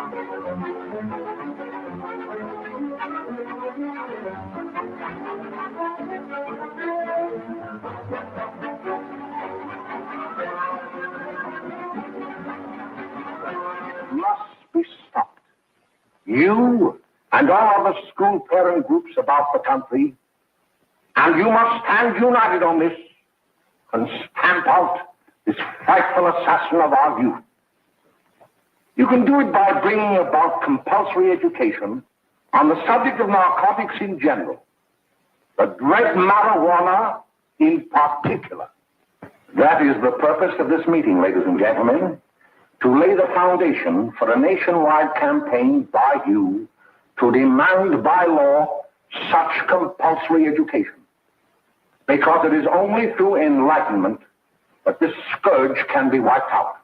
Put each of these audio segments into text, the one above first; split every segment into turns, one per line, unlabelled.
Must be stopped. You and all other school parent groups about the country, and you must stand united on this and stamp out this frightful assassin of our youth. You can do it by bringing about compulsory education on the subject of narcotics in general, the dread marijuana in particular. That is the purpose of this meeting, ladies and gentlemen, to lay the foundation for a nationwide campaign by you to demand by law such compulsory education. Because it is only through enlightenment that this scourge can be wiped out.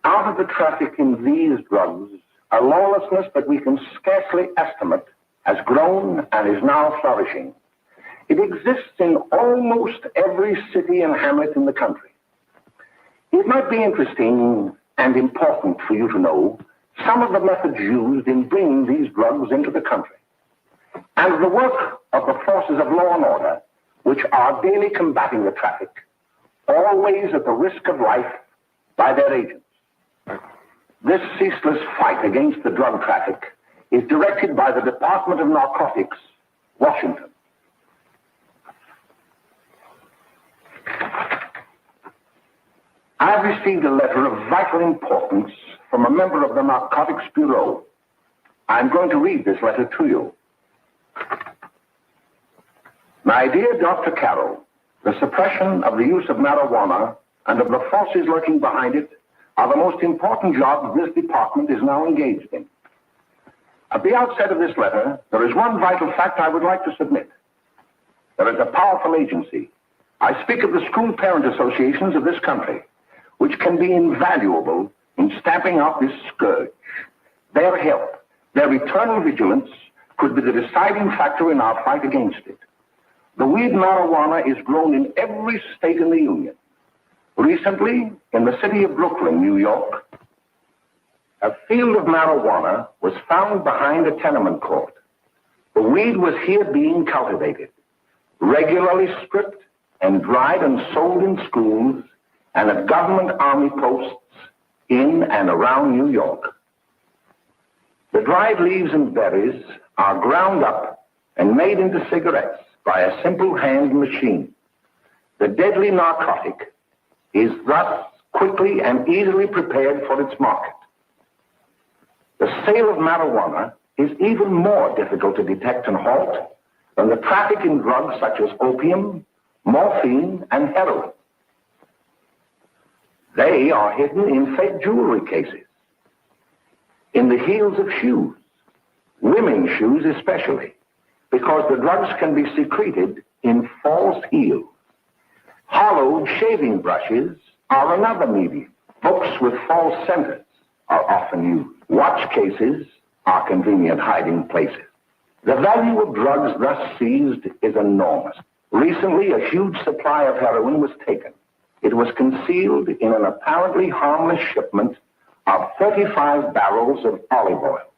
Out of the traffic in these drugs, a lawlessness that we can scarcely estimate has grown and is now flourishing. It exists in almost every city and hamlet in the country. It might be interesting and important for you to know some of the methods used in bringing these drugs into the country, and the work of the forces of law and order, which are daily combating the traffic, always at the risk of life by their agents. This ceaseless fight against the drug traffic is directed by the Department of Narcotics, Washington. I have received a letter of vital importance from a member of the Narcotics Bureau. I'm going to read this letter to you. My dear Dr. Carroll, the suppression of the use of marijuana and of the forces lurking behind it are the most important jobs this department is now engaged in. At the outset of this letter, there is one vital fact I would like to submit. There is a powerful agency. I speak of the school parent associations of this country, which can be invaluable in stamping out this scourge. Their help, their eternal vigilance, could be the deciding factor in our fight against it. The weed marijuana is grown in every state in the Union. Recently, in the city of Brooklyn, New York, a field of marijuana was found behind a tenement court. The weed was here being cultivated, regularly stripped and dried and sold in schools and at government army posts in and around New York. The dried leaves and berries are ground up and made into cigarettes by a simple hand machine. The deadly narcotic is thus quickly and easily prepared for its market. The sale of marijuana is even more difficult to detect and halt than the traffic in drugs such as opium, morphine, and heroin. They are hidden in fake jewelry cases, in the heels of shoes, women's shoes especially, because the drugs can be secreted in false heels. Hollowed shaving brushes are another medium. Books with false centers are often used. Watch cases are convenient hiding places. The value of drugs thus seized is enormous. Recently, a huge supply of heroin was taken. It was concealed in an apparently harmless shipment of 35 barrels of olive oil.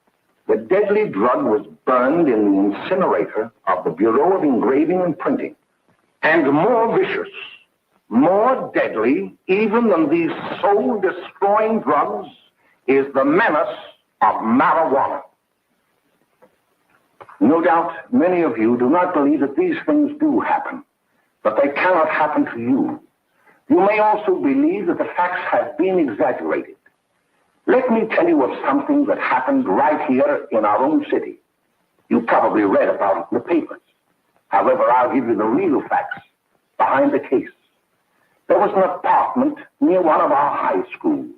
The deadly drug was burned in the incinerator of the Bureau of Engraving and Printing. And more vicious, more deadly, even than these soul-destroying drugs, is the menace of marijuana. No doubt many of you do not believe that these things do happen, but they cannot happen to you. You may also believe that the facts have been exaggerated. Let me tell you of something that happened right here in our own city. You probably read about it in the papers. However, I'll give you the real facts behind the case. There was an apartment near one of our high schools.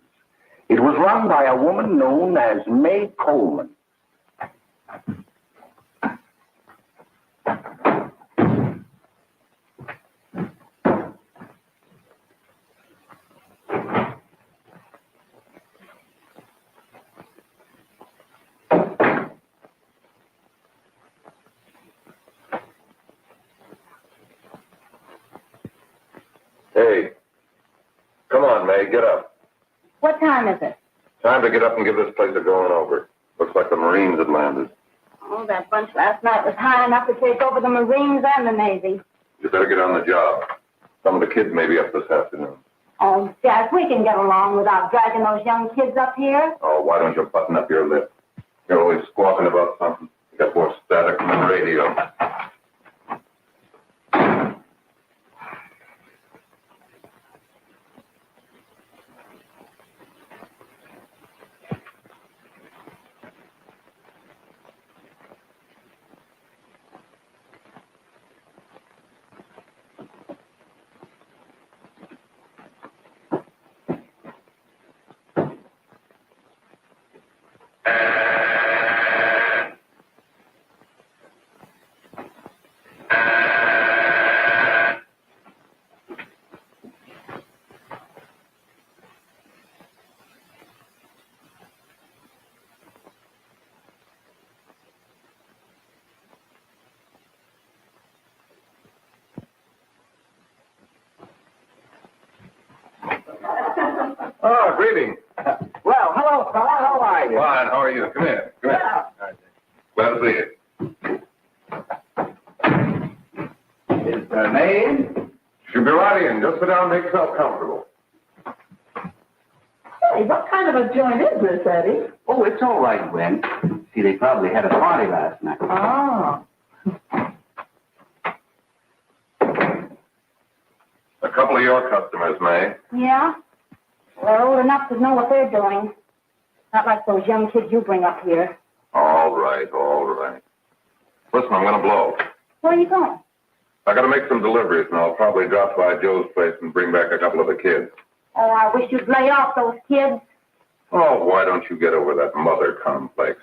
It was run by a woman known as May Coleman.
Hey, come on, May, get up.
What time is it?
Time time to get up and give this place a going over. Looks like the Marines had landed.
Oh, that bunch last night was high enough to take over the Marines and the Navy.
You better get on the job. Some of the kids may be up this afternoon.
Oh, Jack, we can get along without dragging those young kids up here.
Oh, why don't you button up your lip? You're always squawking about something. You got more static than the radio. Oh, greetings.
Well, hello, fella. How are you?
Fine, how are you? Come here. Come here. Glad to see you.
Is her name?
She'll be right in. Just sit down and make yourself comfortable.
Hey, what kind of a joint is this, Eddie?
Oh, it's all right, Gwen. See, they probably had a party last night.
Oh.
A couple of your customers, May.
Yeah? They're old enough to know what they're doing. Not like those young kids you bring up here.
All right, all right. Listen, I'm going to blow.
Where are you going?
I got to make some deliveries, and I'll probably drop by Joe's place and bring back a couple of the kids.
Oh, I wish you'd lay off those kids.
Oh, why don't you get over that mother complex?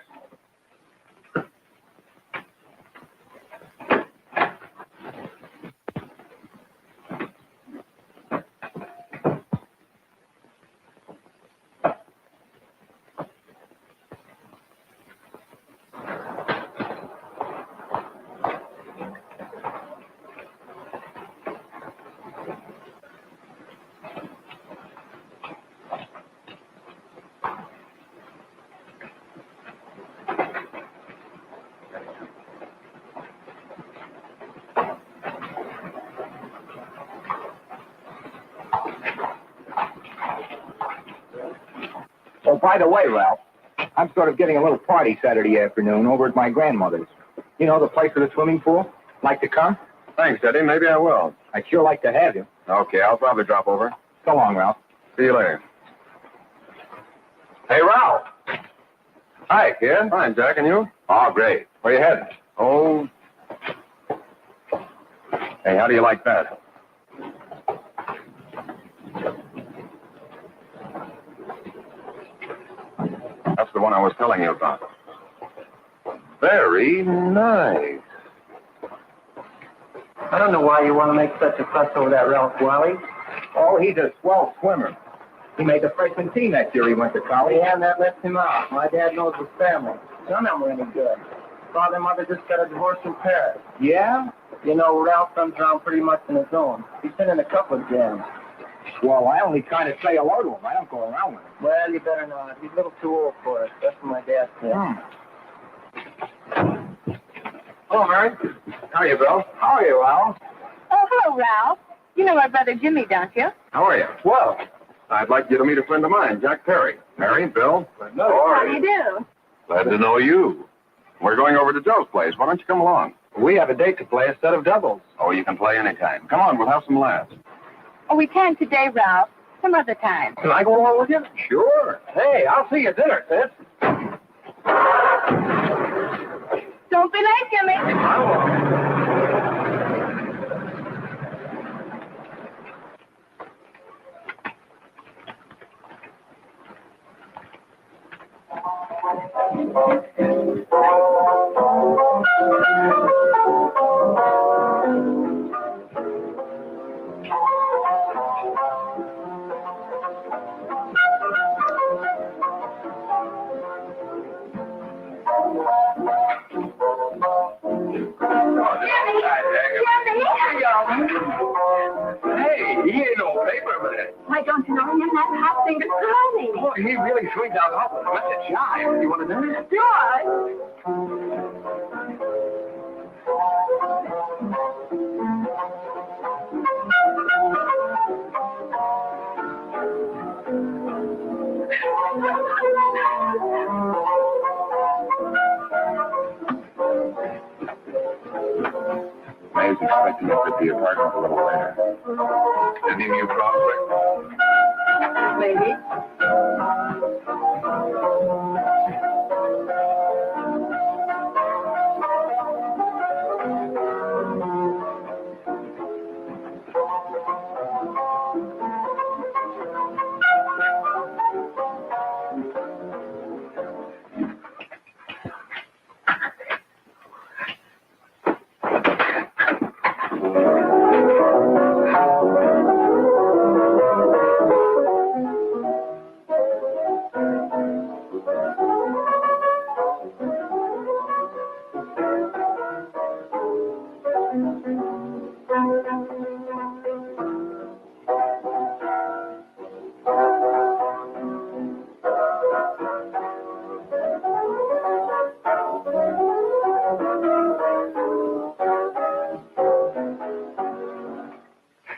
Oh, by the way, Ralph, I'm sort of getting a little party Saturday afternoon over at my grandmother's. You know, the place with the swimming pool? Like to come?
Thanks, Eddie. Maybe I will.
I'd sure like to have you.
Okay, I'll probably drop over.
So long, Ralph.
See you later.
Hey, Ralph.
Hi, kid. Fine, Jack, and you?
Oh, great. Where you headed?
Oh. Hey, how do you like that? That's the one I was telling you about. Very nice.
I don't know why you want to make such a fuss over that Ralph Wally.
Oh, he's a swell swimmer. He made the freshman team that year he went to college.
Yeah, and that left him out. My dad knows his family. None of them were any good. Father and mother just got a divorce in Paris.
Yeah?
You know, Ralph comes around pretty much on his own. He's been in a couple of jams.
Well, I only kind of say hello to him. I don't go around with him.
Well, you better not. He's a little too old for it. That's what my dad said.
Hello, Mary. How are you, Bill?
How are you, Ralph?
Oh, hello, Ralph. You know my brother Jimmy, don't you?
How are you?
Well,
I'd like you to meet a friend of mine, Jack Perry. Mary, Bill.
How do you do?
Glad to know you. We're going over to Joe's place. Why don't you come along?
we have a date to play instead of doubles.
Oh, you can play anytime. Come on, we'll have some laughs.
Oh, we can't today, Ralph. Some other time.
Can I go along with you?
Sure.
Hey, I'll see you at dinner, sis.
Don't be late, Jimmy.
I won't.
Hey, he ain't no paper man.
Why don't you know him that hot finger clothing?
Oh, he really swings out awful much at shy. You want to know this?
Sure.
May's expecting us at the apartment a little later. Any new prospects?
Maybe.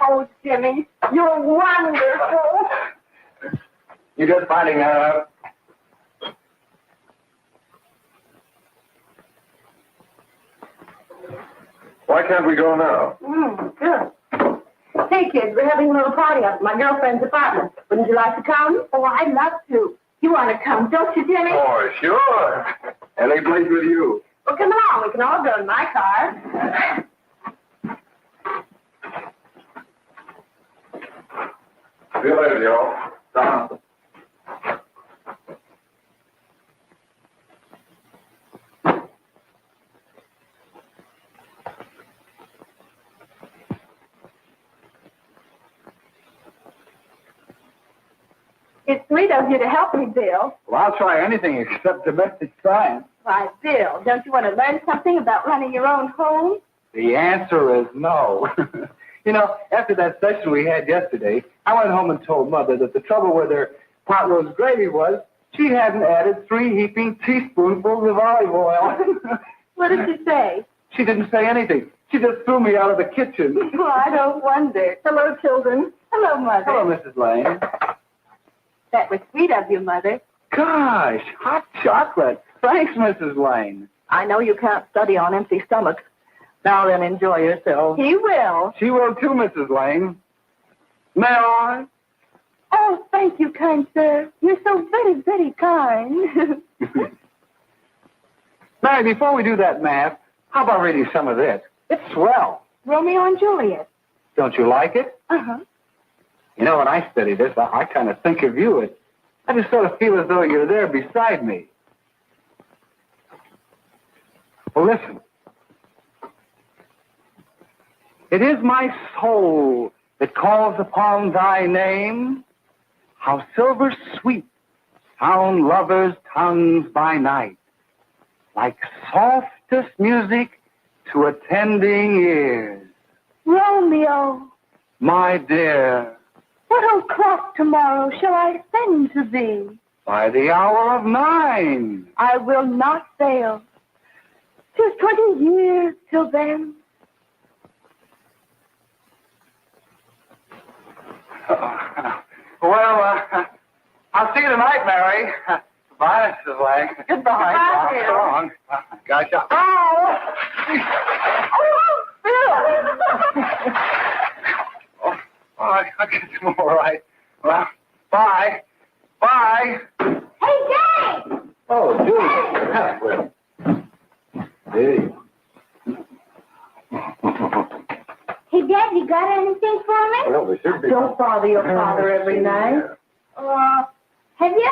Oh, Jimmy, you're wonderful.
You just finding that out?
Why can't we go now?
Good. Hey, kids, we're having a little party up at my girlfriend's apartment. Wouldn't you like to come? Oh, I'd love to. You want to come, don't you, Jimmy?
Oh, sure. Any place with you.
Well, come along. We can all go in my car.
See you later, y'all. Don.
It's sweet of you to help me, Bill.
Well, I'll try anything except domestic science.
Why, Bill, don't you want to learn something about running your own home?
The answer is no. You know, after that session we had yesterday, I went home and told Mother that the trouble with her pot roast gravy was she hadn't added 3 heaping teaspoonfuls of olive oil.
What did she say?
She didn't say anything. She just threw me out of the kitchen.
Well, I don't wonder. Hello, children. Hello, Mother.
Hello, Mrs. Lane.
That was sweet of you, Mother.
Gosh, hot chocolate. Thanks, Mrs. Lane.
I know you can't study on empty stomachs. Now then, enjoy yourself. He will.
She will too, Mrs. Lane. May I?
Oh, thank you, kind sir. You're so very, very kind.
Mary, before we do that math, how about reading some of this? It's swell.
Romeo and Juliet.
Don't you like it?
Uh-huh.
You know, when I study this, I kind of think of you. I just sort of feel as though you're there beside me. Well, listen. It is my soul that calls upon thy name. How silver sweet sound lovers' tongues by night, like softest music to attending ears.
Romeo,
My dear,
what o'clock tomorrow shall I send to thee?
by the hour of 9.
I will not fail. 'Tis 20 years till then.
I'll see you tonight, Mary. Goodbye, Mrs. Lang.
Goodbye, Bill.
So long. Gotcha.
Oh! Oh, Bill!
I guess I'm all right. Well, bye. Bye.
Hey, Jay!
Oh, Julie. Hey.
Hey, Dad, you got anything for me?
Well, there should be.
Don't bother your father every night. Have you?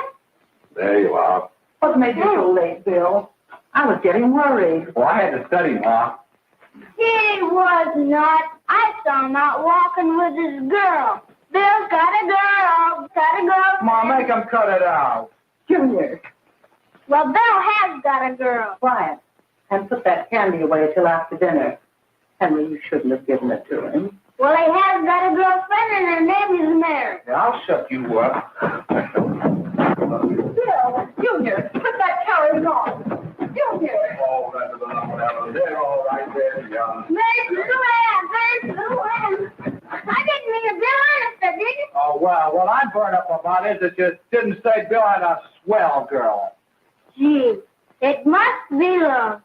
There you are.
What made you so late, Bill? I was getting worried.
Well, I had to study, Ma.
He was not. I saw him out walking with his girl. Bill's got a girl. Got a girl.
Ma, make him cut it out.
Junior. Well, Bill has got a girl.
Quiet. And put that candy away till after dinner. Henry, you shouldn't have given it to him.
Well, he has got a girlfriend and her name is Mary.
Yeah, I'll shut you up.
Bill, Junior, put that carriage on. Junior.
Oh, that's a little one. They're all right there, young.
There's Luann. I didn't mean to be honest, I didn't.
Oh, well, what I'm burned up about is that you didn't say Bill had a swell girl.
Gee, it must be love.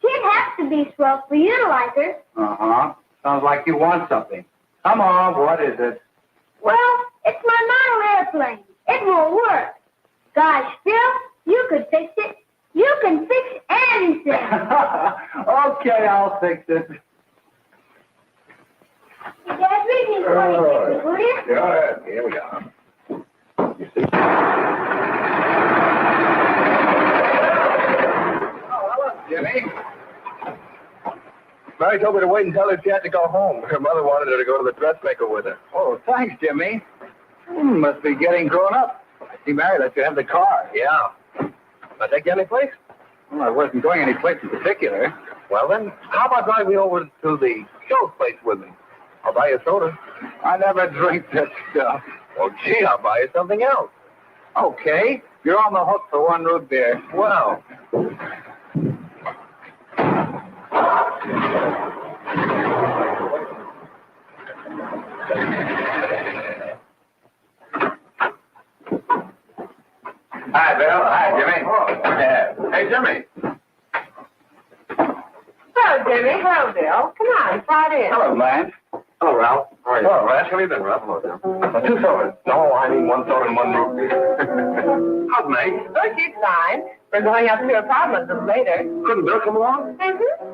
She'd have to be swell for you to like her.
Uh-huh. Sounds like you want something. Come on, what is it?
Well, it's my model airplane. It won't work. Gosh, Bill, you could fix it. You can fix anything.
Okay, I'll fix it.
Dad, read me 26, will you?
Yeah, here we are. You see?
Oh, hello, Jimmy. Mary told me to wait and tell her she had to go home. Her mother wanted her to go to the dressmaker with her. Oh, thanks, Jimmy. Must be getting grown up. I see Mary let you have the car. Yeah. I take you any place? Well, I wasn't going any place in particular. Well, then, how about driving me over to the show place with me? I'll buy you a soda. I never drink that stuff. Well, gee, I'll buy you something else. Okay. You're on the hook for one root beer. Well.
Hi, Bill. Hi, Jimmy. Hey, Jimmy.
Hello, Jimmy. Hello, Bill. Come on, slide in.
Hello, Lance.
Hello, Ralph. How are you? Hello, Ralph. How have you been, Ralph? Hello, Bill. 2 sodas. No, I need 1 soda and 1 root beer. How's Meg?
Oh, she's fine. We're going up to her apartment later.
Couldn't Bill come along?
Mm-hmm.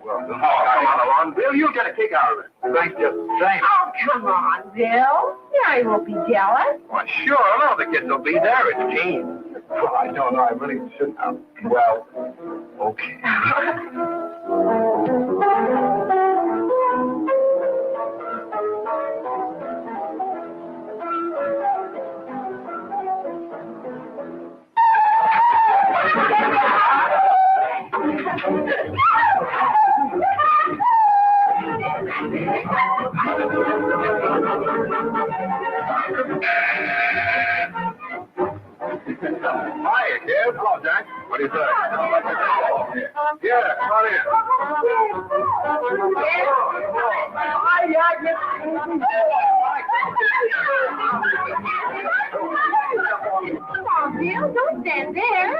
Well, come on, Bill. You'll get a kick out of it.
Thanks just the same.
Oh, come on, Bill. Mary won't be jealous.
Well, sure. All the kids will be there. It's Gene.
Oh, I don't know. I really shouldn't have. Well, okay.
Hiya, kid. Hello, Jack. What do you say? Yeah, come on in.
Come on, Bill. Don't stand there.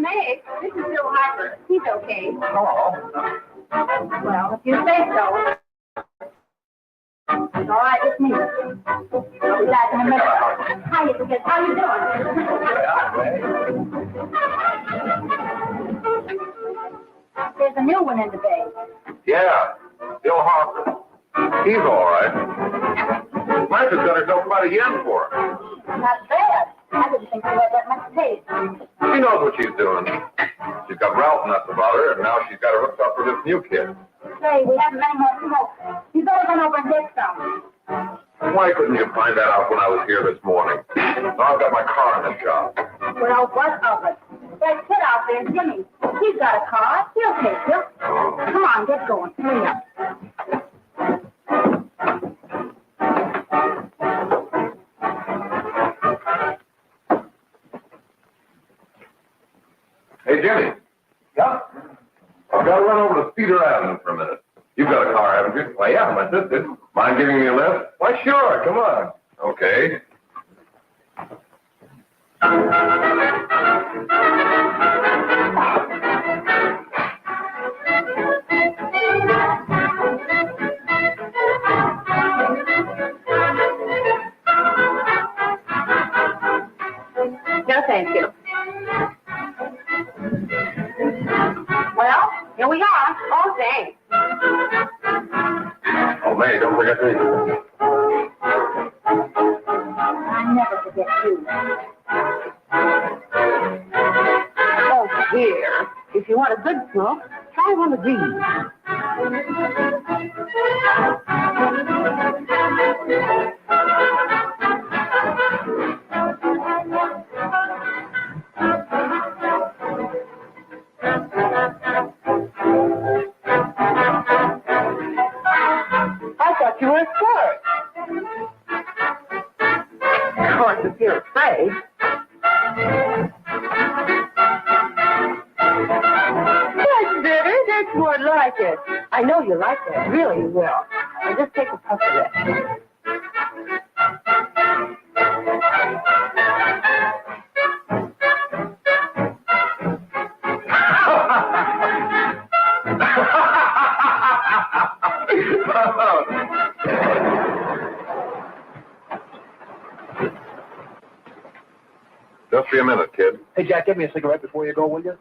Meg, this is Bill Harper. He's okay.
Hello.
Well, if you say so. It's all right with me. I'll be back in a minute. Hi, Kid. How you doing? There's a new one in the bay.
Yeah, Bill Harper. He's all right. Martha's got herself about a yen for her.
Not bad. I didn't think you had that much taste.
She knows what she's doing. She's got Ralph nuts about her, and now she's got her hooked up with this new kid.
Say, we haven't any more smoke. You better run over and get some.
Why couldn't you find that out when I was here this morning? Now I've got my car in the shop.
Well, what of it? That kid out there, Jimmy. He's got a car. He'll take you. Come on, get going. Hurry up.
Hey, Jimmy.
Yeah?
I've got to run over to Cedar Avenue for a minute. You've got a car, haven't you? Why, yeah, my sister. Mind giving me a lift? Why, sure. Come on. Okay.
No, thank you. Well, here we are. Oh, thanks.
Oh, May, don't forget me.
I never forget you. Oh, dear. If you want a good smoke, try one of these. I thought you were scared. Of course, if you're afraid. That's bitter. That's more like it. I know you like that. Really, you will. Now just take a puff of that.
Just be a minute, kid.
Hey, Jack, give me a cigarette before you go, will you?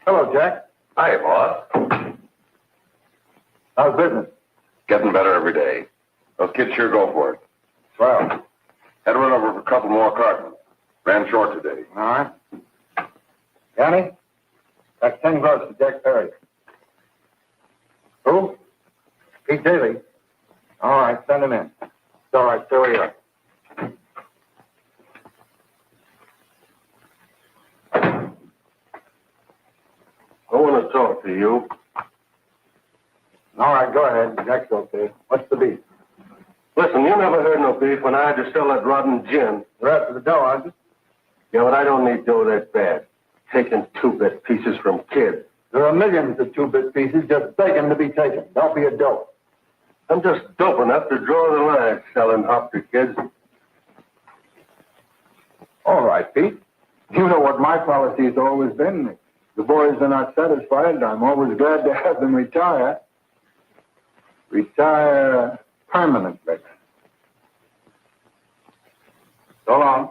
Hello, Jack.
Hi, boss.
How's business?
Getting better every day. Those kids sure go for it.
Well,
Had to run over for a couple more cartons. Ran short today.
all right. Johnny, that's 10 gross to Jack Perry. Who? Pete Daly. All right, send him in. It's all right, so are you.
I want to talk to you.
All right, go ahead. Jack's okay. What's the beef?
Listen, you never heard no beef when I had to sell that rotten gin.
You're after the dough, aren't you?
Yeah, but I don't need dough that bad. Taking two-bit pieces from kids.
There are millions of two-bit pieces just begging to be taken. Don't be a dope.
I'm just dope enough to draw the line selling hop to kids.
All right, Pete. You know what my policy has always been. If the boys are not satisfied, I'm always glad to have them retire. Retire permanently. So long.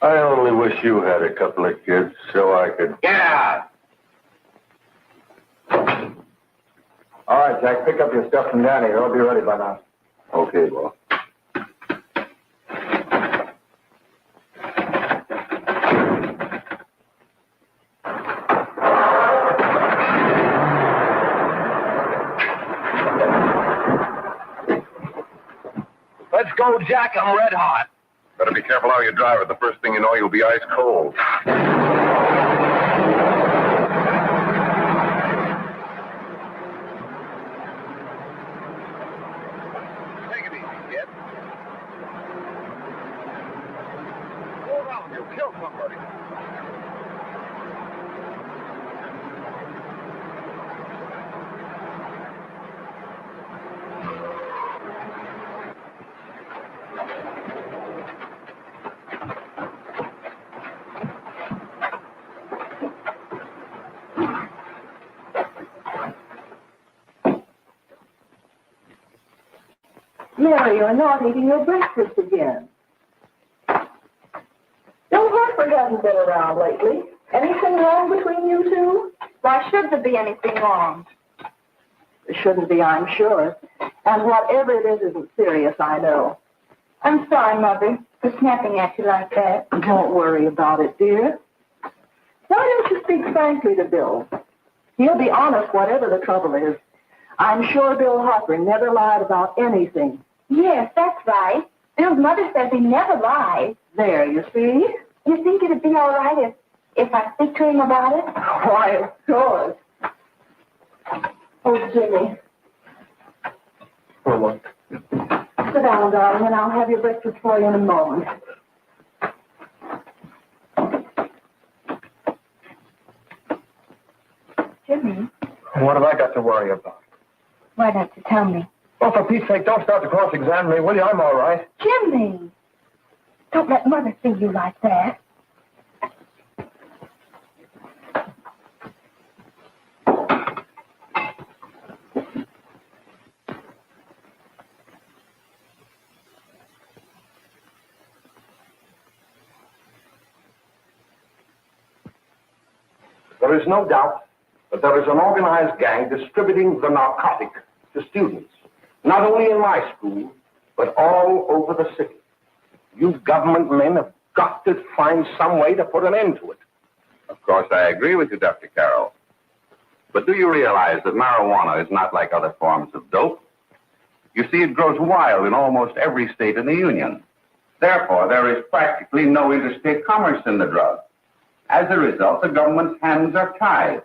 I only wish you had a couple of kids so I could...
Yeah!
All right, Jack, pick up your stuff from down here. I'll be ready by now.
Okay, boss.
Let's go, Jack. I'm red hot.
Better be careful how you drive it. The first thing you know, you'll be ice cold.
Take it easy, kid. Go around. You'll kill somebody.
Mary, you're not eating your breakfast again. Don't Hartford hasn't been around lately. Anything wrong between you two? Why should there be anything wrong? There shouldn't be, I'm sure. And whatever it is isn't serious, I know. I'm sorry, Mother, for snapping at you like that. Don't worry about it, dear. Why don't you speak frankly to Bill? He'll be honest whatever the trouble is. I'm sure Bill Harper never lied about anything.
Yes, that's right. Bill's mother says he never lies.
There, you see?
You think it'd be all right if I speak to him about it?
Why, of course. Oh, Jimmy.
For what?
Sit down, darling, and I'll have your breakfast for you in a moment.
Jimmy,
What have I got to worry about?
why don't you tell me?
Oh, for Pete's sake, don't start to cross-examine me, will you? I'm all right.
Jimmy! Don't let Mother see you like that.
There is no doubt that there is an organized gang distributing the narcotic to students, not only in my school, but all over the city. You government men have got to find some way to put an end to it.
Of course, I agree with you, Dr. Carroll. But do you realize that marijuana is not like other forms of dope? You see, it grows wild in almost every state in the Union. Therefore, there is practically no interstate commerce in the drug. As a result, the government's hands are tied.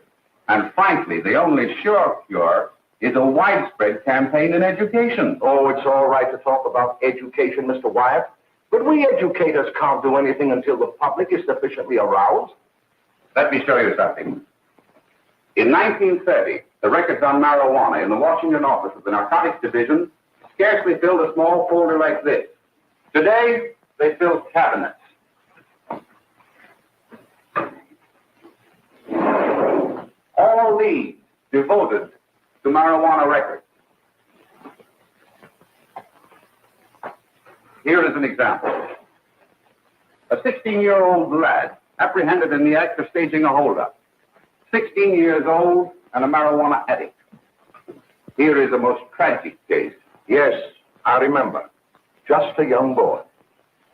And frankly, the only sure cure is a widespread campaign in education.
Oh, it's all right to talk about education, Mr. Wyatt. But we educators can't do anything until the public is sufficiently aroused.
Let me show you something. In 1930, the records on marijuana in the Washington office of the Narcotics Division scarcely filled a small folder like this. Today, they fill cabinets. All these devoted to marijuana records. Here is an example. A 16-year-old lad apprehended in the act of staging a holdup. 16 years old and a marijuana addict. Here is a most tragic case.
Yes, I remember. Just a young boy.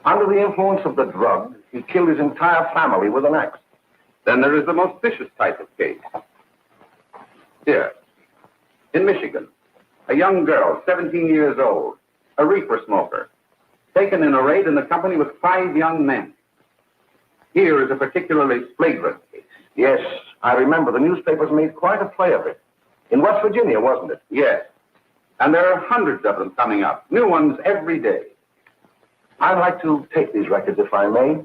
Under the influence of the drug, he killed his entire family with an axe.
Then there is the most vicious type of case. Here, in Michigan, a young girl, 17 years old, a reefer smoker, taken in a raid in the company with 5 young men. Here is a particularly flagrant case.
Yes, I remember. The newspapers made quite a play of it. In West Virginia, wasn't it?
Yes. And there are hundreds of them coming up, new ones every day.
I'd like to take these records, if I may.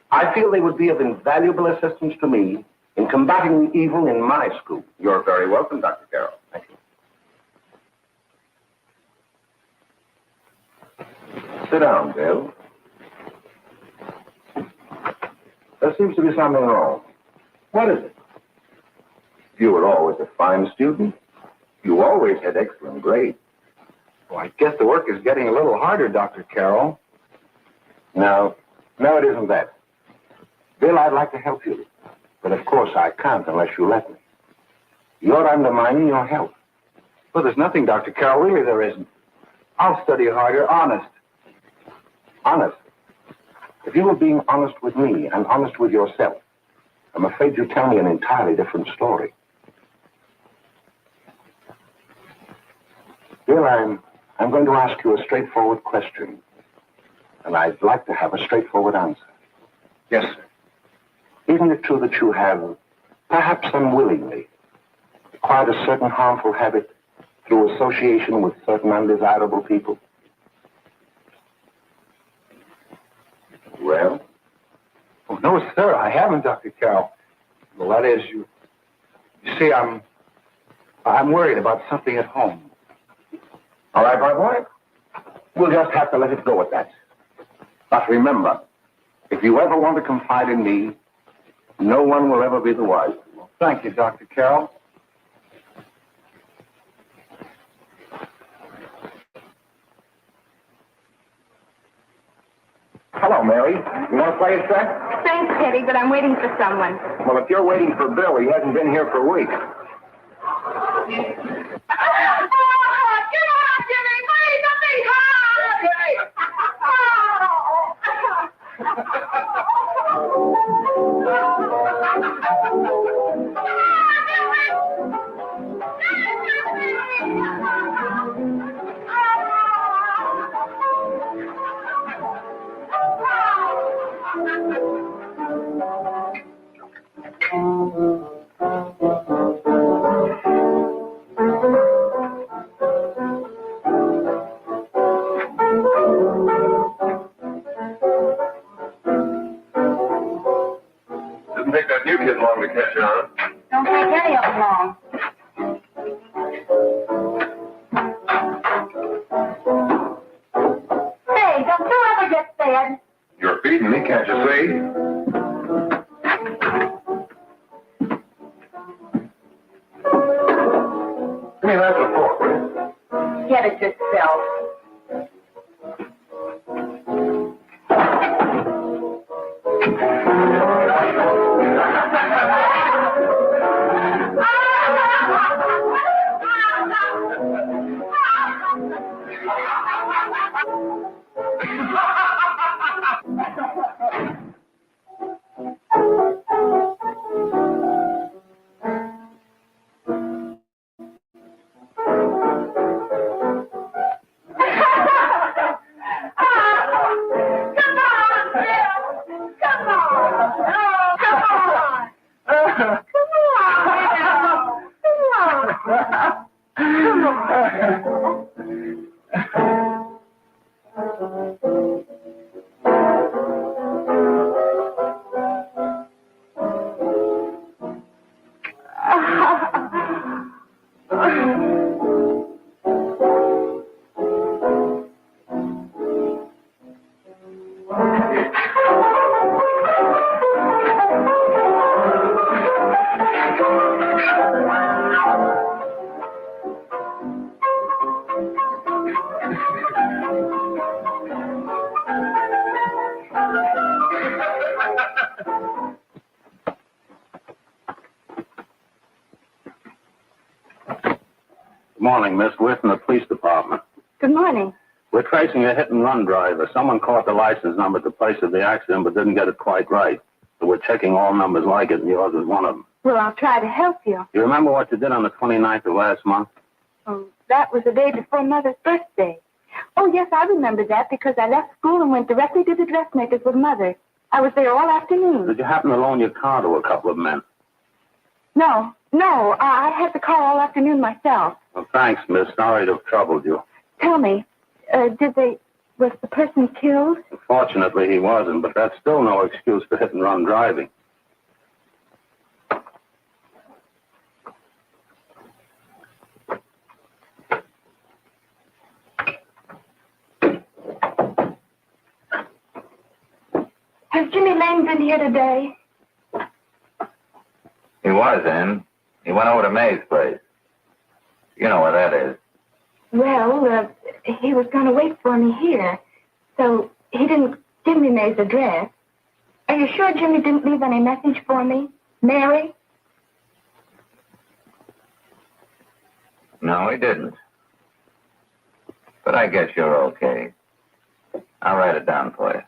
I feel they would be of invaluable assistance to me in combating the evil in my school.
You're very welcome, Dr. Carroll.
Thank you. Sit down, Bill. There seems to be something wrong. What is it? You were always a fine student. You always had excellent grades.
Well, I guess the work is getting a little harder, Dr. Carroll.
No, it isn't that. Bill, I'd like to help you. But of course I can't unless you let me. You're undermining your health.
Well, there's nothing, Dr. Carroll. Really, there isn't. I'll study harder, honest.
Honest? If you were being honest with me and honest with yourself, I'm afraid you'd tell me an entirely different story. Bill, I'm going to ask you a straightforward question. And I'd like to have a straightforward answer.
Yes, sir.
Isn't it true that you have, perhaps unwillingly, acquired a certain harmful habit through association with certain undesirable people? Well?
Oh, no, sir, I haven't, Dr. Carroll. Well, that is, you see, I'm worried about something at home.
All right, my boy. We'll just have to let it go at that. But remember, if you ever want to confide in me, no one will ever be the wiser.
Well, thank you, Dr. Carroll.
Hello, Mary. You want to play a set?
Thanks, Teddy, but I'm waiting for someone.
Well, if you're waiting for Bill, he hasn't been here for weeks.
Didn't take that new kid long to catch on.
Don't take any of them long. Hey, don't you ever get fed?
You're feeding me, can't you see?
Give me that report, will you?
Get it yourself.
Good morning, Miss. We're from the police department.
Good morning.
We're tracing a hit-and-run driver. Someone caught the license number at the place of the accident but didn't get it quite right. So we're checking all numbers like it, and yours is one of them.
Well, I'll try to help you.
You remember what you did on the 29th of last month?
Oh, that was the day before Mother's birthday. Oh, yes, I remember that because I left school and went directly to the dressmakers with Mother. I was there all afternoon.
Did you happen to loan your car to a couple of men?
No, I had the car all afternoon myself.
Well, thanks, miss. Sorry to have troubled you.
Tell me, was the person killed?
Fortunately, he wasn't, but that's still no excuse for hit-and-run driving.
Has Jimmy Lane been here today?
He was in. He went over to May's place. You know where that is.
Well, he was going to wait for me here, so he didn't give me May's address. Are you sure Jimmy didn't leave any message for me? Mary?
No, he didn't. But I guess you're okay. I'll write it down for you.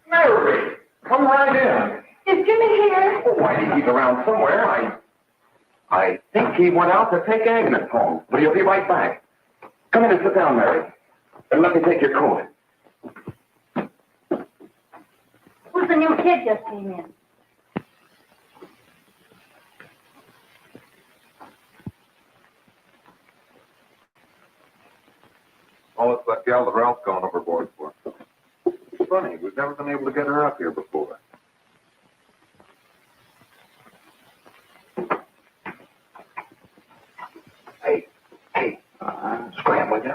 Mary, come right in.
Is Jimmy here?
Oh, I think he's around somewhere. I think he went out to take Agnes home, but he'll be right back. Come in and sit down, Mary. And let me take your coat.
Who's the new kid just came in?
Oh, it's that gal that Ralph's gone overboard for. It's funny, we've never been able to get her up here before.
Hey, scram, will you?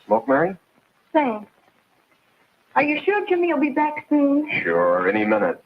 Smoke, Mary?
Thanks. Are you sure Jimmy will be back soon?
Sure, any minute.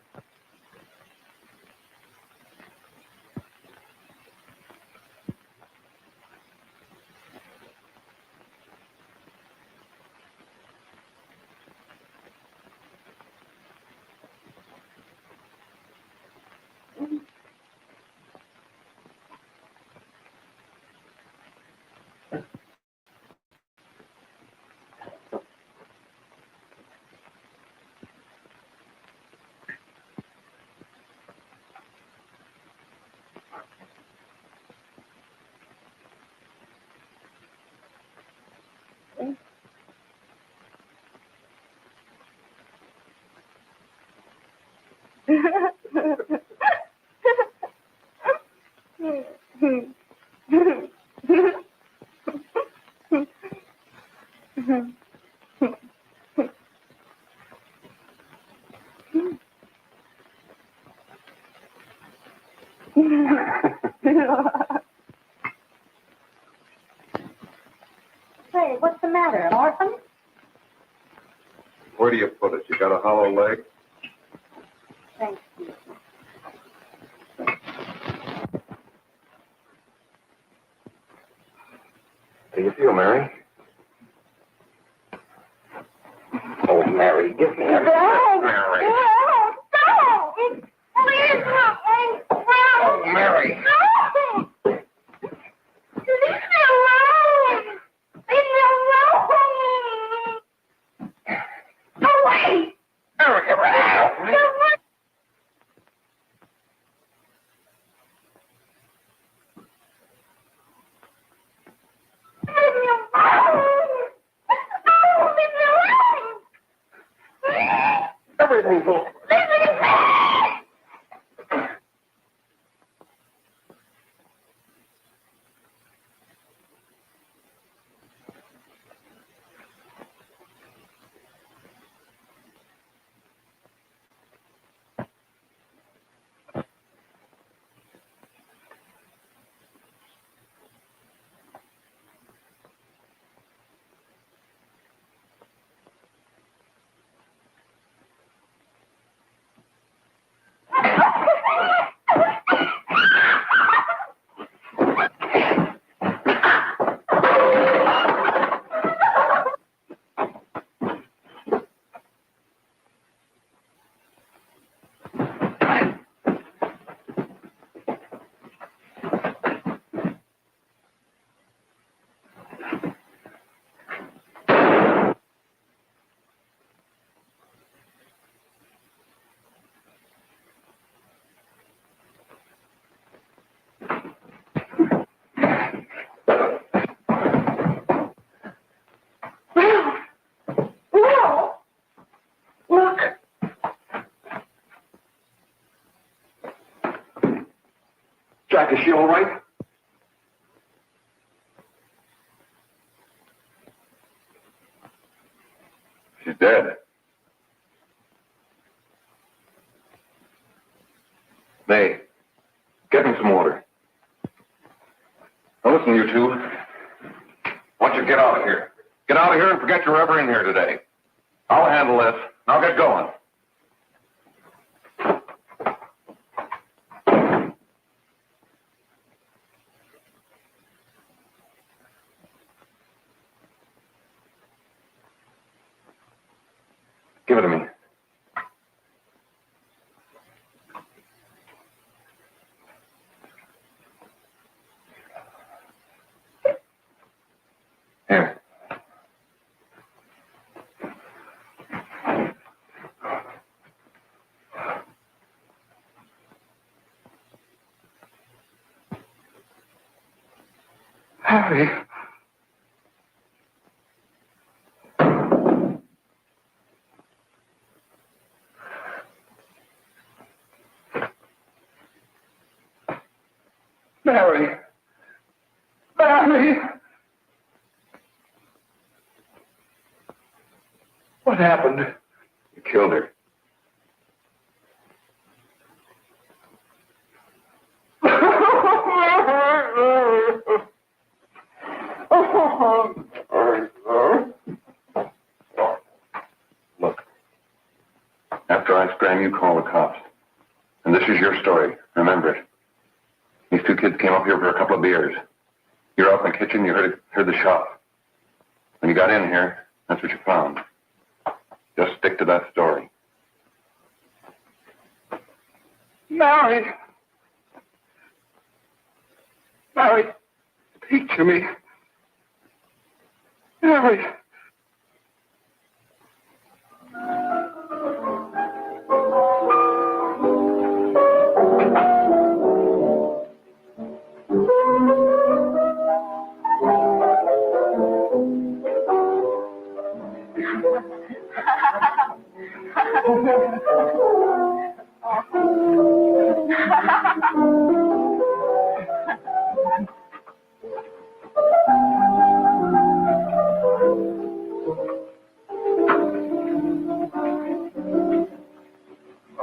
Say, what's the matter, an orphan?
Where do you put it? You got a hollow leg?
Thanks, Steve.
How do you feel, Mary? Oh, Mary, give me a Mary.
Please help me.
Oh, Mary.
Leave me alone. Leave me alone. Away.
Mary, give her
Away. Leave me alone. Oh, leave me alone.
everything.
Leave me alone.
Jack, is she all right?
She's dead.
May, get me some water. Now listen, you two. I want you to get out of here. Get out of here and forget you're ever in here today. I'll handle this. I'll get going. Give it to me. Here. Harry. Mary. Mary. What happened? You killed her. Look. After I scram, you call the cops. And this is your story. Remember it. These two kids came up here for a couple of beers. You're out in the kitchen, you heard the shot. When you got in here, that's what you found. Just stick to that story. Mary! Mary, speak to me. Mary!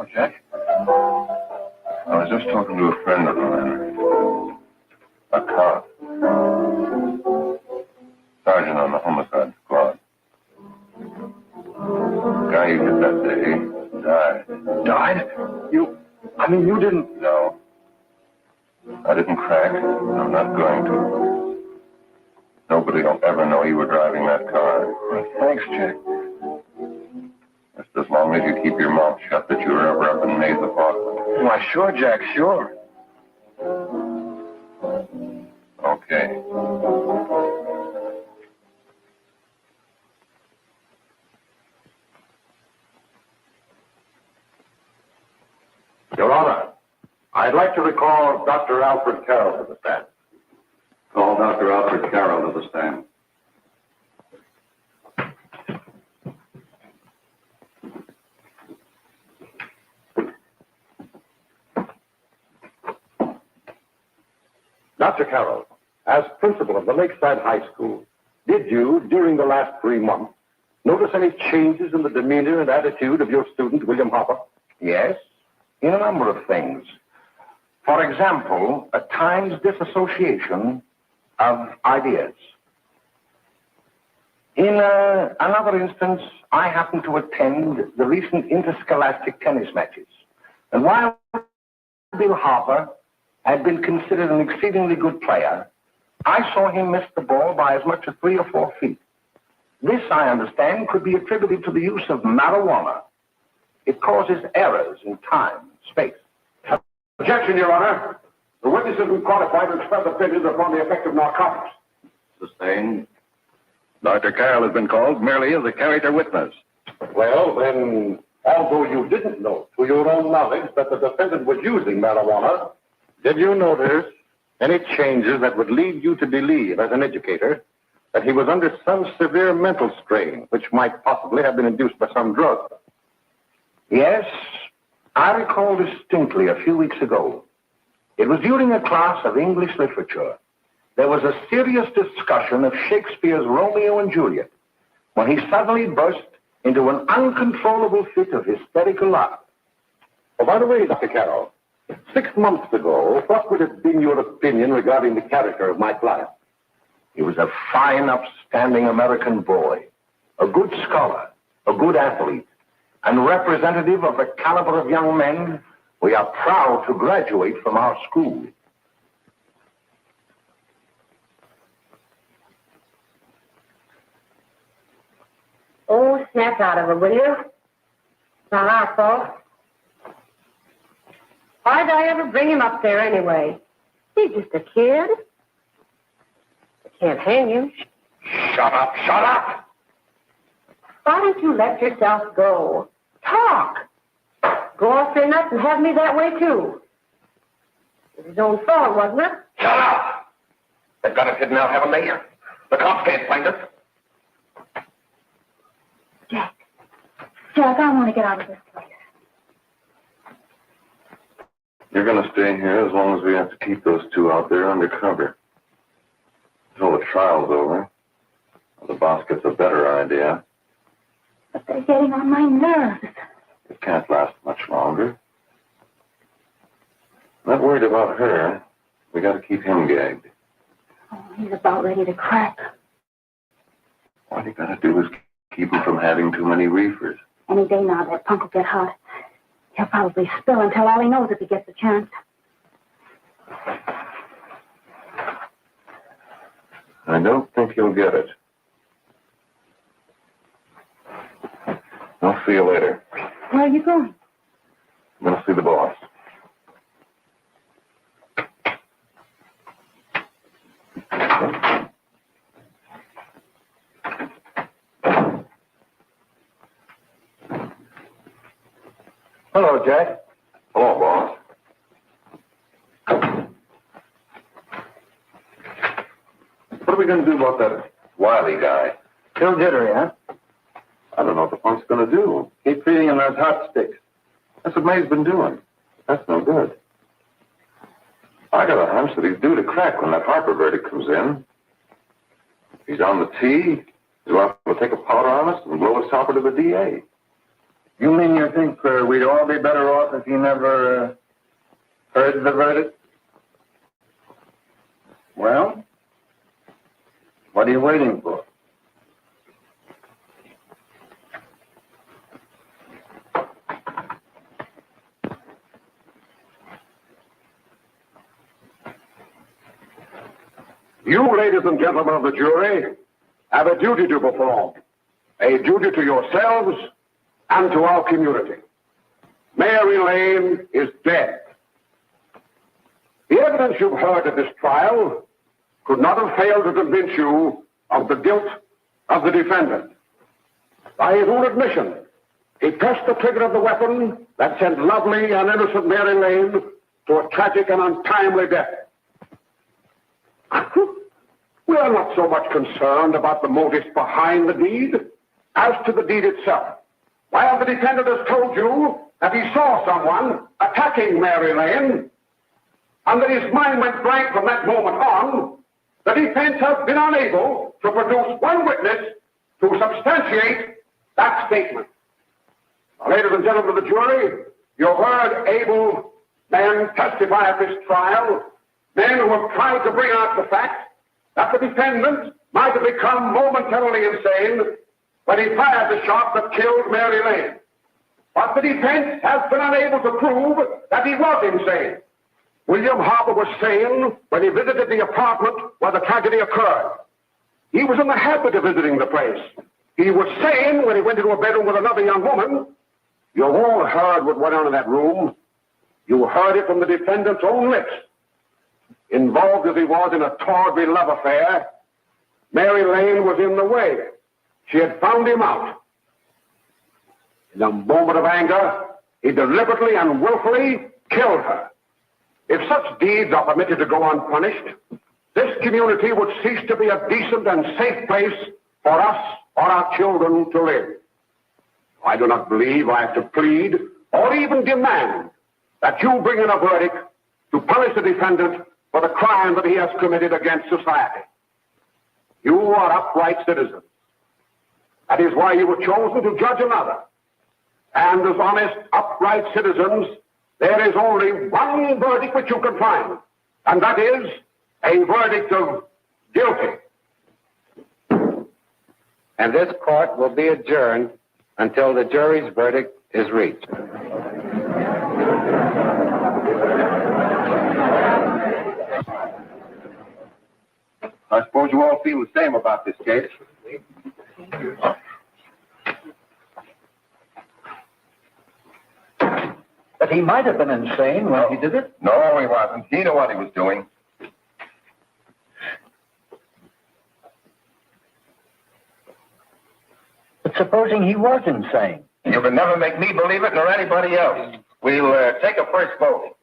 Oh, Jack. I was just talking to a friend of mine. A cop. Sergeant on the homicide squad. The guy you hit that day died. Died? You didn't... No. I didn't crack. I'm not going to. Nobody ever know you were driving that car.
Thanks, Jack.
Just as long as you keep your mouth shut that you were ever up in May's apartment.
Why, sure, Jack, sure.
Okay.
Your Honor, I'd like to recall Dr. Alfred Carroll to the stand.
Call Dr. Alfred Carroll to the stand.
Dr. Carroll, as principal of the Lakeside High School, did you, during the last 3 months, notice any changes in the demeanor and attitude of your student, William Hopper?
Yes, in a number of things. For example, at times disassociation of ideas. In another instance, I happened to attend the recent interscholastic tennis matches. And while Bill Harper had been considered an exceedingly good player, I saw him miss the ball by as much as 3 or 4 feet. This, I understand, could be attributed to the use of marijuana. It causes errors in time and space.
Objection, Your Honor. The witness has been qualified to express opinions upon the effect of narcotics.
Sustained.
Dr. Carroll has been called merely as a character witness. Well, then, although you didn't know to your own knowledge that the defendant was using marijuana, did you notice any changes that would lead you to believe, as an educator, that he was under some severe mental strain, which might possibly have been induced by some drug?
Yes, I recall distinctly a few weeks ago. It was during a class of English literature. There was a serious discussion of Shakespeare's Romeo and Juliet when he suddenly burst into an uncontrollable fit of hysterical laughter.
Oh, by the way, Dr. Carroll, 6 months ago, what would have been your opinion regarding the character of my client?
He was a fine, upstanding American boy, a good scholar, a good athlete, and representative of the caliber of young men we are proud to graduate from our school.
Oh, snap out of it, will you? It's not our fault. Why'd I ever bring him up there anyway? He's just a kid. I can't hang him.
Shut up, shut up!
Why don't you let yourself go? Talk. Go off your nuts and have me that way, too. It was his own fault, wasn't it?
Shut up! They've got us hidden out, haven't they? The cops can't find us.
Jack, I want to get out of this place.
You're going to stay here as long as we have to keep those two out there undercover. Until the trial's over. The boss gets a better idea.
But they're getting on my nerves.
It can't last much longer. Not worried about her. We got to keep him gagged.
Oh, he's about ready to crack.
All you got to do is keep him from having too many reefers.
Any day now, that punk will get hot. He'll probably spill and tell all he knows if he gets a chance.
I don't think he'll get it. I'll see you later.
Where are you going?
I'm going to see the boss.
Hello, Jack.
Hello, boss. What are we going to do about that Wiley guy?
Still jittery, huh?
I don't know what the punk's going to do.
Keep feeding him those hot sticks.
That's what May's been doing. That's no good. I got a hunch that he's due to crack when that Harper verdict comes in. He's on the tee. He's going to take a powder on us and blow us Harper to the DA.
You mean you think we'd all be better off if he never heard the verdict? Well, what are you waiting for? You, ladies and gentlemen of the jury, have a duty to perform, a duty to yourselves and to our community. Mary Lane is dead. The evidence you've heard at this trial could not have failed to convince you of the guilt of the defendant. By his own admission, he pressed the trigger of the weapon that sent lovely and innocent Mary Lane to a tragic and untimely death. We are not so much concerned about the motives behind the deed as to the deed itself. While the defendant has told you that he saw someone attacking Mary Lane and that his mind went blank from that moment on, the defense has been unable to produce one witness to substantiate that statement. Now, ladies and gentlemen of the jury, you heard able men testify at this trial, men who have tried to bring out the fact that the defendant might have become momentarily insane when he fired the shot that killed Mary Lane. But the defense has been unable to prove that he was insane. William Harper was sane when he visited the apartment where the tragedy occurred. He was in the habit of visiting the place. He was sane when he went into a bedroom with another young woman. You've all heard what went on in that room. You heard it from the defendant's own lips. Involved as he was in a tawdry love affair, Mary Lane was in the way. She had found him out. In a moment of anger, he deliberately and willfully killed her. If such deeds are permitted to go unpunished, this community would cease to be a decent and safe place for us or our children to live. I do not believe I have to plead or even demand that you bring in a verdict to punish the defendant for the crime that he has committed against society. You are upright citizens. That is why you were chosen to judge another. And as honest, upright citizens, there is only one verdict which you can find, and that is a verdict of guilty.
And this court will be adjourned until the jury's verdict is reached.
I suppose you all feel the same about this case.
But he might have been insane when he did it.
No, he wasn't. He knew what he was doing.
But supposing he was insane?
You can never make me believe it, nor anybody else. We'll take a first vote.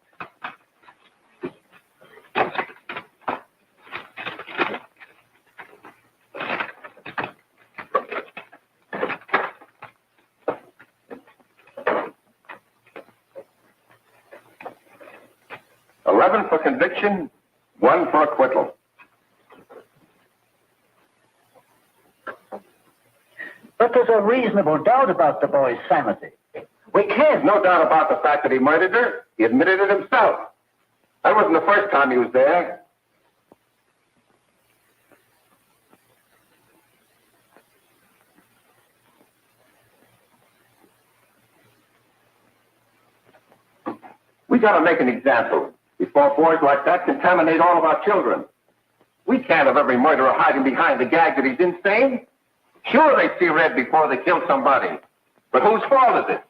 For conviction, 1 for acquittal.
But there's a reasonable doubt about the boy's sanity.
We can't. No doubt about the fact that he murdered her. He admitted it himself. That wasn't the first time he was there. We got to make an example before boys like that contaminate all of our children. We can't have every murderer hiding behind the gag that he's insane. Sure, they see red before they kill somebody. But whose fault is it?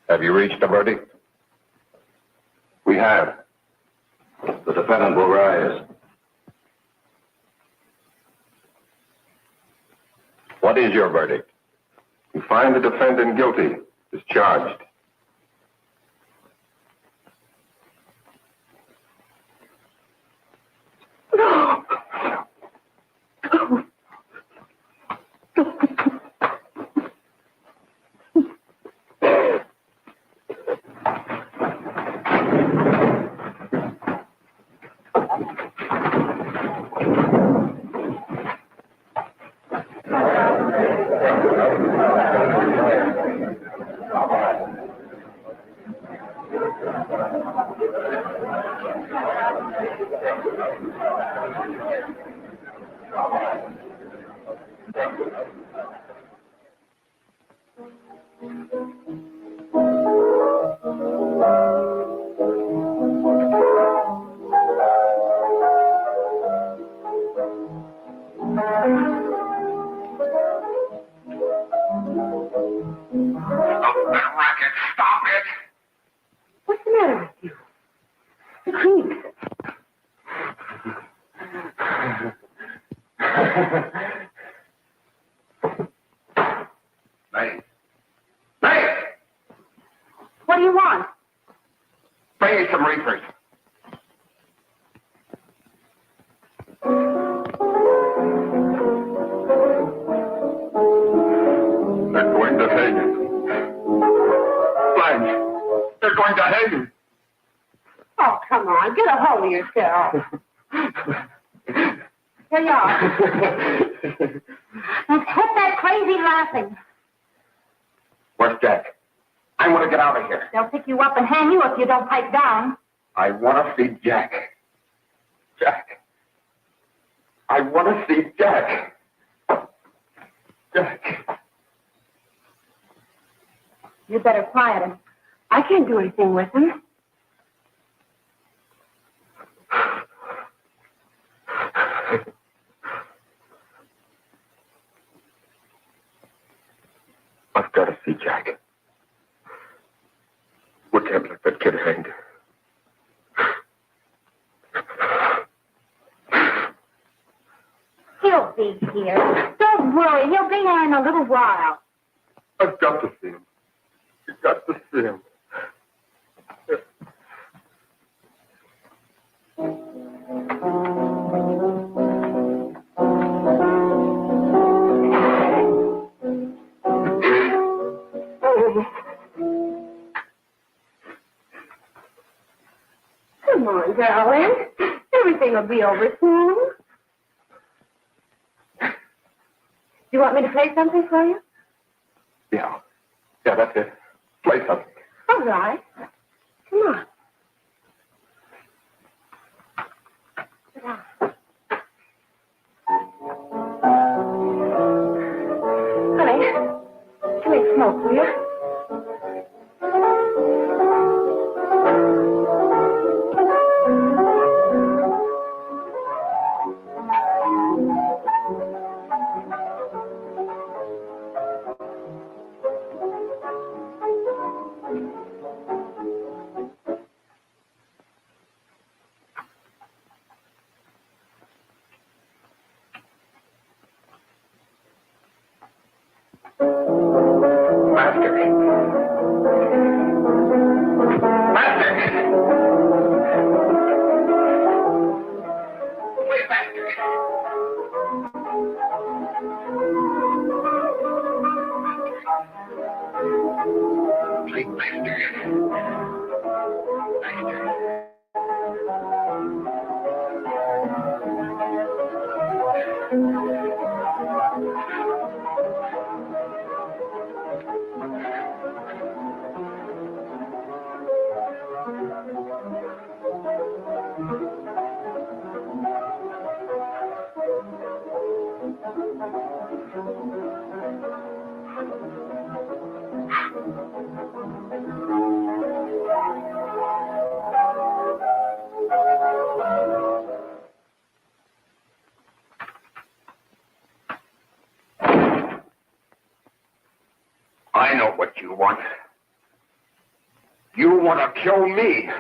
Have you reached a verdict? We have. The defendant will rise. What is your verdict? We find the defendant guilty, discharged.
What's the matter with you? The creeps.
May! May!
What do you want?
Bring me some reefers. They're going to hang him. Blanche, they're going to hang him.
Oh, come on. Get a hold of yourself. Here you are. Now, quit that crazy laughing.
Where's Jack? I want to get out of here.
They'll pick you up and hang you if you don't pipe down.
I want to see Jack. Jack. I want to see Jack. Jack.
You better quiet him. I can't do anything with him.
I've got to see Jack. We can't let that kid hang.
He'll be here. Don't worry. He'll be here in a little while.
I've got to see him. You've got to see him.
Come on, darling. Everything will be over soon. You want me to play something for you?
Yeah. Yeah, that's it. Play something.
All right. Come on. Sit down. Honey, give me a smoke, will you?
I know what you want. You want to kill me.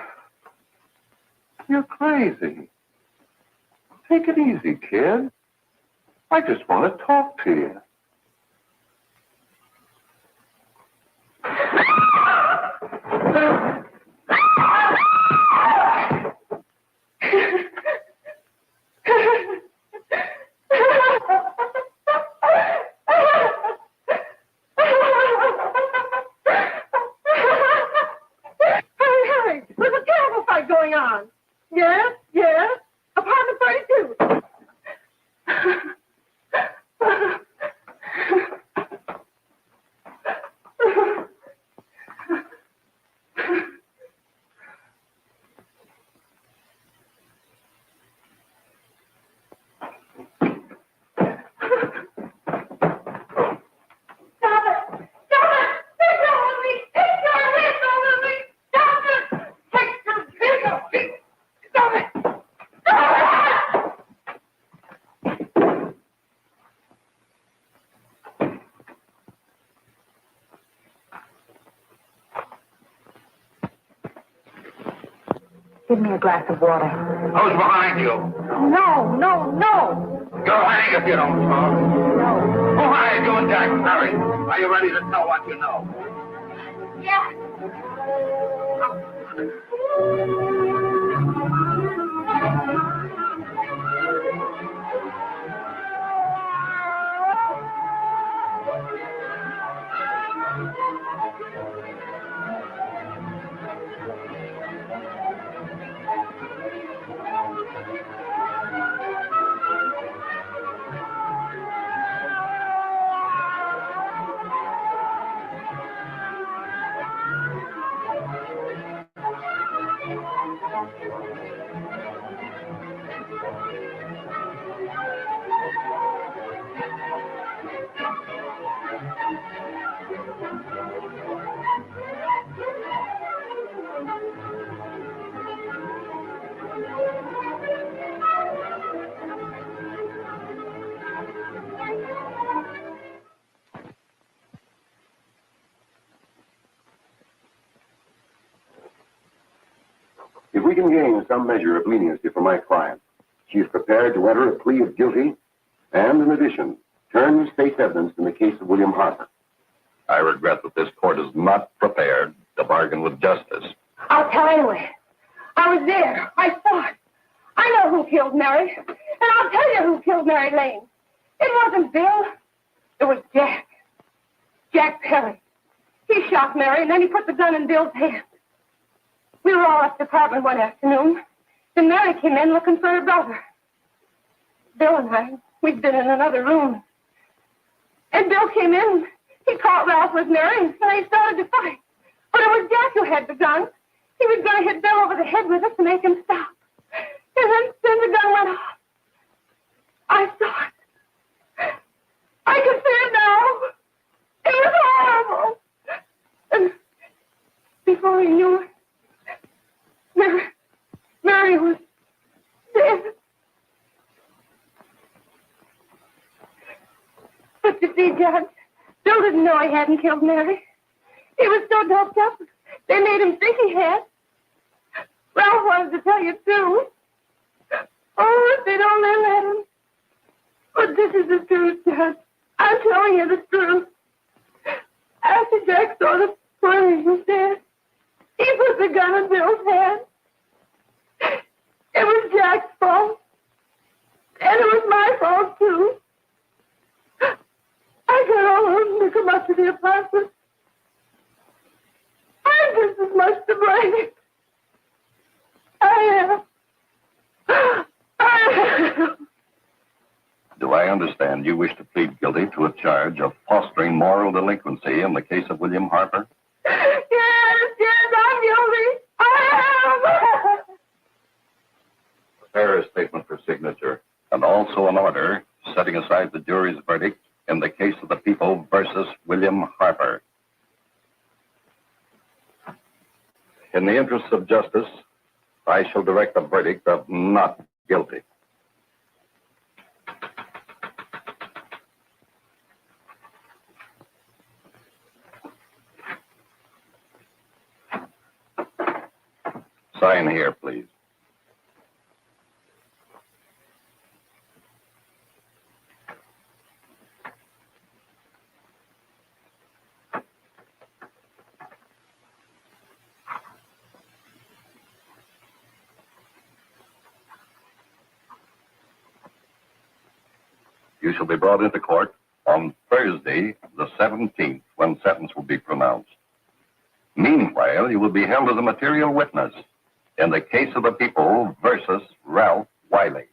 You're crazy. Take it easy, kid. I just want to talk to you.
Going on. Yes, yes. Apartment 32.
Give me a glass of water.
Who's behind you?
No, no, no.
You'll hang if you don't talk.
No.
Who hired you and Jack? Hurry. Are you ready to tell what you know?
Yeah.
If we can gain some measure of leniency for my client, she is prepared to enter a plea of guilty and, in addition, turn the state's evidence in the case of William Harper.
I regret that this court is not prepared to bargain with justice.
I'll tell anyway. I was there. I saw it. I know who killed Mary. And I'll tell you who killed Mary Lane. It wasn't Bill. It was Jack. Jack Perry. He shot Mary, and then he put the gun in Bill's hand. We were all at the apartment one afternoon. Then Mary came in looking for her brother. Bill and I, we'd been in another room. And Bill came in. He caught Ralph with Mary, and they started to fight. But it was Jack who had the gun. He was going to hit Bill over the head with it to make him stop. And then the gun went off. I saw it. I can see it now. It was horrible. And before he knew it, Mary was dead. But you see, Judge, Bill didn't know he hadn't killed Mary. He was so doped up, they made him think he had. Ralph wanted to tell you, too. Oh, if they don't let him. But this is the truth, Judge. I'm telling you the truth. After Jack saw the plane, he was dead. He put the gun in Bill's hand. It was Jack's fault. And it was my fault, too. I got all of them to come up to the apartment. I'm just as much to blame. I am.
Do I understand you wish to plead guilty to a charge of fostering moral delinquency in the case of William Harper?
Yes, I'm guilty. I am.
Prepare a statement for signature, and also an order setting aside the jury's verdict in the case of the people versus William Harper. In the interests of justice, I shall direct a verdict of not guilty. Sign here, please. You shall be brought into court on Thursday, the 17th, when sentence will be pronounced. Meanwhile, you will be held as a material witness in the case of the people versus Ralph Wiley.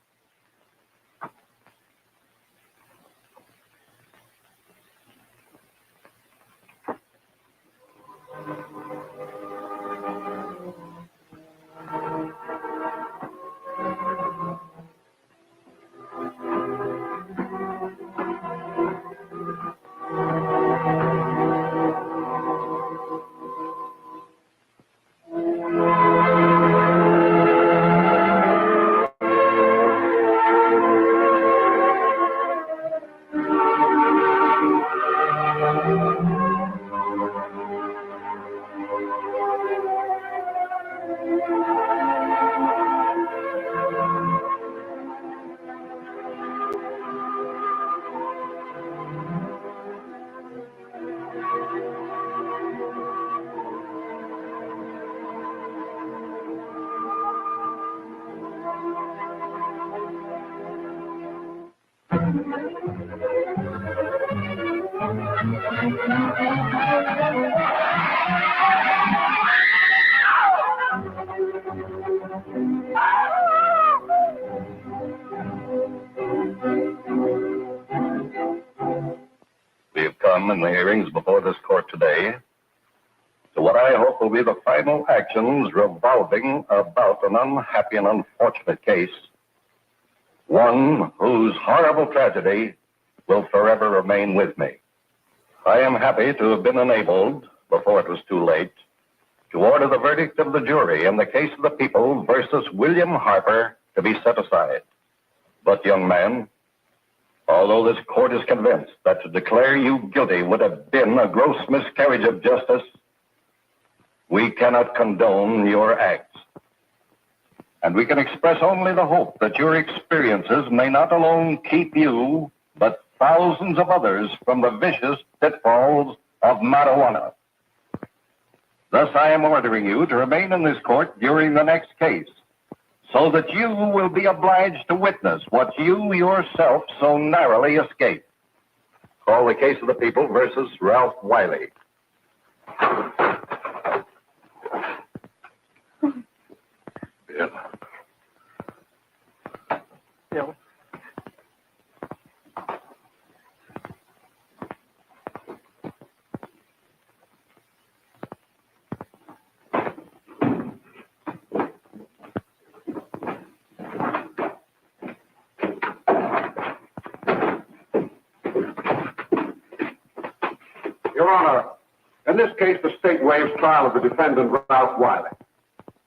We have come in the hearings before this court today to what I hope will be the final actions revolving about an unhappy and unfortunate case, one whose horrible tragedy will forever remain with me. I am happy to have been enabled, before it was too late, to order the verdict of the jury in the case of the people versus William Harper to be set aside. But, young man, although this court is convinced that to declare you guilty would have been a gross miscarriage of justice, we cannot condone your acts. And we can express only the hope that your experiences may not alone keep you, but thousands of others from the vicious pitfalls of marijuana. Thus, I am ordering you to remain in this court during the next case, so that you will be obliged to witness what you yourself so narrowly escaped. Call the case of the people versus Ralph Wiley.
Bill.
Bill.
Your Honor, in this case, the state waives trial of the defendant, Ralph Wiley.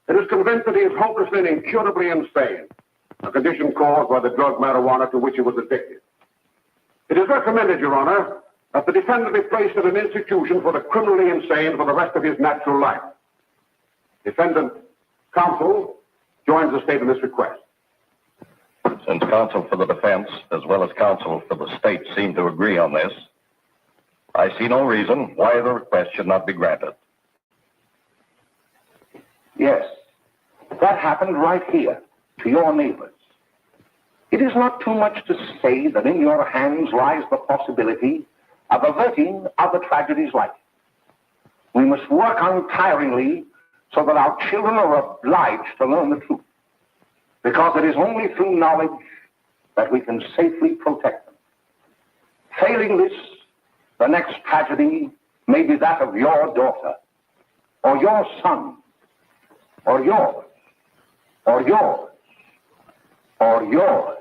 It is convinced that he is hopelessly and incurably insane, a condition caused by the drug marijuana to which he was addicted. It is recommended, Your Honor, that the defendant be placed in an institution for the criminally insane for the rest of his natural life. Defendant counsel joins the state in this request.
Since counsel for the defense, as well as counsel for the state, seem to agree on this, I see no reason why the request should not be granted.
Yes, that happened right here, to your neighbors. It is not too much to say that in your hands lies the possibility of averting other tragedies like it. We must work untiringly so that our children are obliged to learn the truth, because it is only through knowledge that we can safely protect them. Failing this, the next tragedy may be that of your daughter, or your son, or yours, or yours, or yours.